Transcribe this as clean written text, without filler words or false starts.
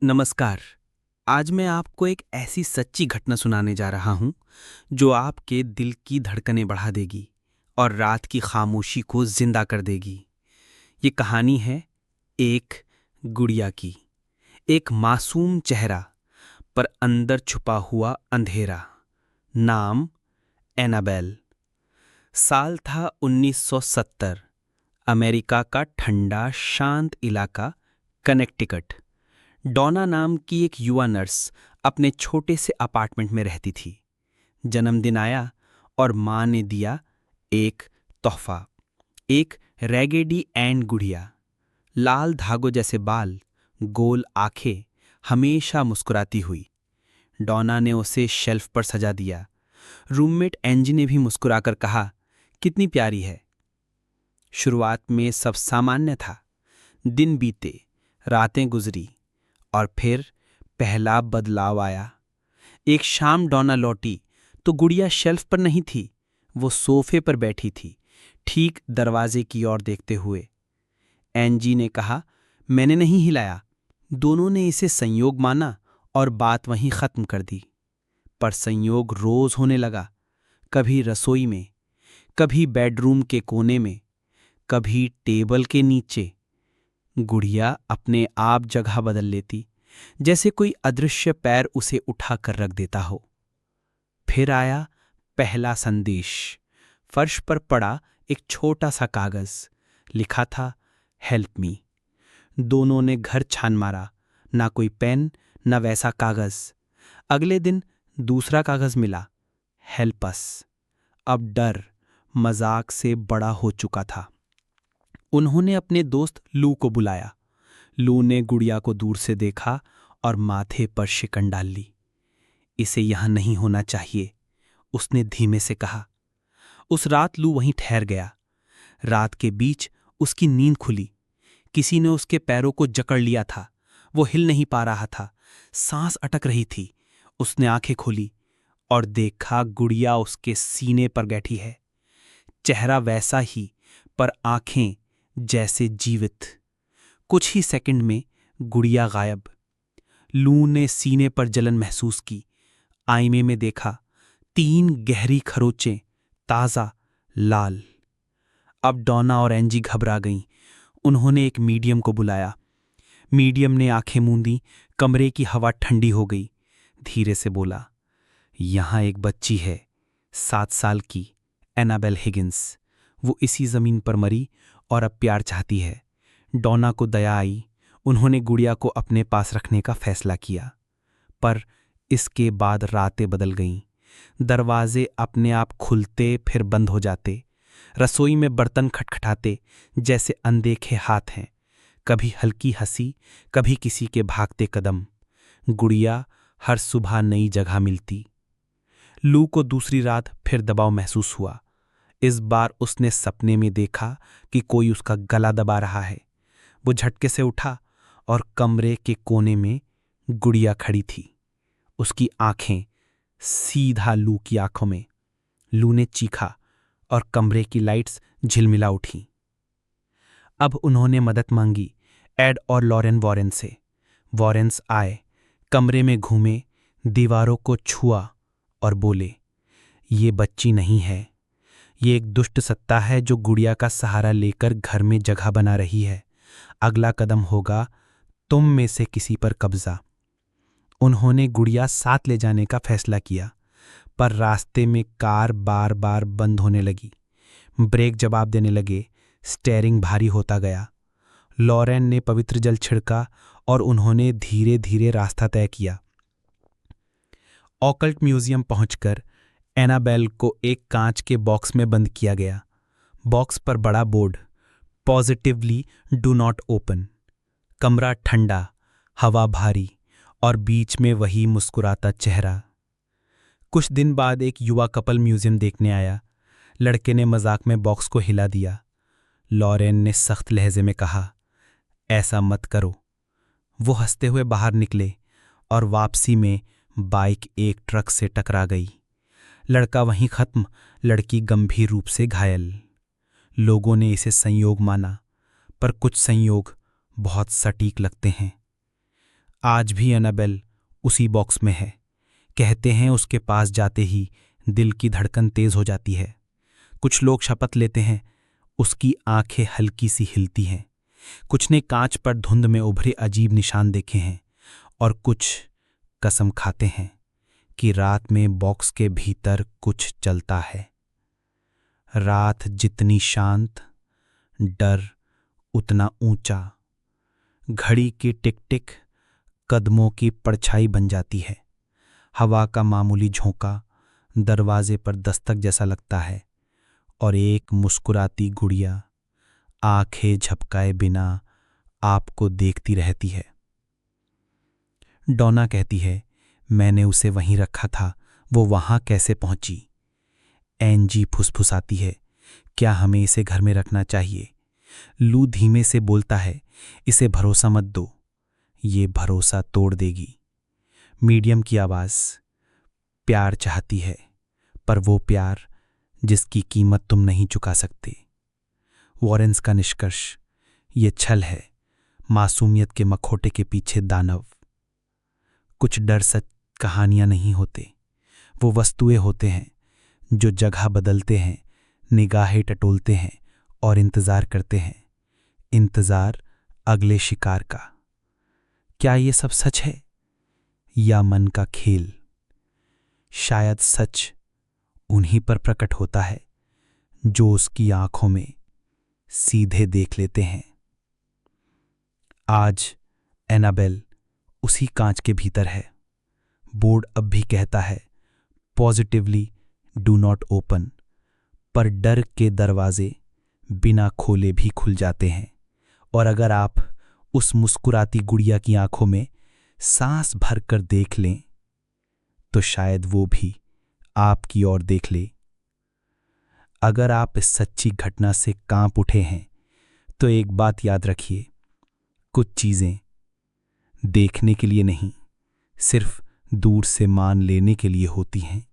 नमस्कार। आज मैं आपको एक ऐसी सच्ची घटना सुनाने जा रहा हूं जो आपके दिल की धड़कनें बढ़ा देगी और रात की खामोशी को जिंदा कर देगी। ये कहानी है एक गुड़िया की। एक मासूम चेहरा पर अंदर छुपा हुआ अंधेरा। नाम एनाबेल। साल था 1970। अमेरिका का ठंडा शांत इलाका कनेक्टिकट। डॉना नाम की एक युवा नर्स अपने छोटे से अपार्टमेंट में रहती थी। जन्मदिन आया और माँ ने दिया एक तोहफा, एक रैगेडी एंड गुड़िया। लाल धागों जैसे बाल, गोल आंखें, हमेशा मुस्कुराती हुई। डॉना ने उसे शेल्फ पर सजा दिया। रूममेट एंजी ने भी मुस्कुराकर कहा, कितनी प्यारी है। शुरुआत में सब सामान्य था। दिन बीते, रातें गुजरी और फिर पहला बदलाव आया। एक शाम डॉना लौटी तो गुड़िया शेल्फ पर नहीं थी, वो सोफे पर बैठी थी, ठीक दरवाजे की ओर देखते हुए। एंजी ने कहा, मैंने नहीं हिलाया। दोनों ने इसे संयोग माना और बात वहीं खत्म कर दी। पर संयोग रोज होने लगा। कभी रसोई में, कभी बेडरूम के कोने में, कभी टेबल के नीचे। गुड़िया अपने आप जगह बदल लेती, जैसे कोई अदृश्य पैर उसे उठाकर रख देता हो। फिर आया पहला संदेश। फर्श पर पड़ा एक छोटा सा कागज। लिखा था, हेल्प मी। दोनों ने घर छान मारा, ना कोई पेन, ना वैसा कागज। अगले दिन दूसरा कागज मिला, हेल्प अस। अब डर मजाक से बड़ा हो चुका था। उन्होंने अपने दोस्त लू को बुलाया। लू ने गुड़िया को दूर से देखा और माथे पर शिकन डाल ली। इसे यहां नहीं होना चाहिए, उसने धीमे से कहा। उस रात लू वहीं ठहर गया। रात के बीच उसकी नींद खुली। किसी ने उसके पैरों को जकड़ लिया था। वो हिल नहीं पा रहा था, सांस अटक रही थी। उसने आंखें खोली और देखा गुड़िया उसके सीने पर बैठी है। चेहरा वैसा ही, पर आंखें जैसे जीवित। कुछ ही सेकंड में गुड़िया गायब। लू ने सीने पर जलन महसूस की। आईने में देखा, 3 गहरी खरोंचें, ताजा, लाल। अब डॉना और एंजी घबरा गईं। उन्होंने एक मीडियम को बुलाया। मीडियम ने आंखें मूंदी। कमरे की हवा ठंडी हो गई। धीरे से बोला, यहां एक बच्ची है, 7 साल की, एनाबेल हिगिंस। वो इसी जमीन पर मरी और अब प्यार चाहती है। डॉना को दया आई। उन्होंने गुड़िया को अपने पास रखने का फैसला किया। पर इसके बाद रातें बदल गईं। दरवाजे अपने आप खुलते फिर बंद हो जाते। रसोई में बर्तन खटखटाते जैसे अनदेखे हाथ हैं। कभी हल्की हंसी, कभी किसी के भागते कदम। गुड़िया हर सुबह नई जगह मिलती। लू को दूसरी रात फिर दबाव महसूस हुआ। इस बार उसने सपने में देखा कि कोई उसका गला दबा रहा है। वो झटके से उठा और कमरे के कोने में गुड़िया खड़ी थी, उसकी आंखें सीधा लू की आंखों में। लू ने चीखा और कमरे की लाइट्स झिलमिला उठी। अब उन्होंने मदद मांगी एड और लॉरेन वॉरेन से। वॉरेन्स आए, कमरे में घूमे, दीवारों को छुआ और बोले, ये बच्ची नहीं है, ये एक दुष्ट सत्ता है जो गुड़िया का सहारा लेकर घर में जगह बना रही है। अगला कदम होगा तुम में से किसी पर कब्जा। उन्होंने गुड़िया साथ ले जाने का फैसला किया, पर रास्ते में कार बार बार बंद होने लगी। ब्रेक जवाब देने लगे। स्टीयरिंग भारी होता गया। लॉरेन ने पवित्र जल छिड़का और उन्होंने धीरे धीरे रास्ता तय किया। ऑकल्ट म्यूजियम पहुंचकर एनाबेल को एक कांच के बॉक्स में बंद किया गया। बॉक्स पर बड़ा board, positively do not open. कमरा ठंडा, हवा भारी और बीच में वही मुस्कुराता चेहरा। कुछ दिन बाद एक युवा कपल म्यूजियम देखने आया। लड़के ने मजाक में बॉक्स को हिला दिया। लॉरेन ने सख्त लहजे में कहा, ऐसा मत करो। वो हंसते हुए बाहर निकले और वापसी में बाइक एक ट्रक से टकरा गई। लड़का वहीं खत्म, लड़की गंभीर रूप से घायल। लोगों ने इसे संयोग माना, पर कुछ संयोग बहुत सटीक लगते हैं। आज भी एनाबेल उसी बॉक्स में है। कहते हैं उसके पास जाते ही दिल की धड़कन तेज हो जाती है। कुछ लोग शपथ लेते हैं उसकी आंखें हल्की सी हिलती हैं। कुछ ने कांच पर धुंध में उभरे अजीब निशान देखे हैं और कुछ कसम खाते हैं कि रात में बॉक्स के भीतर कुछ चलता है। रात जितनी शांत, डर उतना ऊंचा। घड़ी की टिक टिक कदमों की परछाई बन जाती है। हवा का मामूली झोंका दरवाजे पर दस्तक जैसा लगता है और एक मुस्कुराती गुड़िया आंखें झपकाए बिना आपको देखती रहती है। डॉना कहती है, मैंने उसे वहीं रखा था, वो वहां कैसे पहुंची? एंजी फुसफुसाती है, क्या हमें इसे घर में रखना चाहिए? लू धीमे से बोलता है, इसे भरोसा मत दो, ये भरोसा तोड़ देगी। मीडियम की आवाज, प्यार चाहती है, पर वो प्यार जिसकी कीमत तुम नहीं चुका सकते। वॉरेंस का निष्कर्ष, ये छल है, मासूमियत के मखौटे के पीछे दानव। कुछ डर सच कहानियां नहीं होते, वो वस्तुएं होते हैं जो जगह बदलते हैं, निगाहें टटोलते हैं और इंतजार करते हैं। इंतजार अगले शिकार का। क्या ये सब सच है या मन का खेल? शायद सच उन्हीं पर प्रकट होता है जो उसकी आंखों में सीधे देख लेते हैं। आज एनाबेल उसी कांच के भीतर है। बोर्ड अब भी कहता है, पॉजिटिवली डू नॉट ओपन, पर डर के दरवाजे बिना खोले भी खुल जाते हैं। और अगर आप उस मुस्कुराती गुड़िया की आंखों में सांस भरकर देख लें तो शायद वो भी आपकी ओर देख ले। अगर आप इस सच्ची घटना से कांप उठे हैं तो एक बात याद रखिए, कुछ चीजें देखने के लिए नहीं, सिर्फ दूर से मान लेने के लिए होती हैं।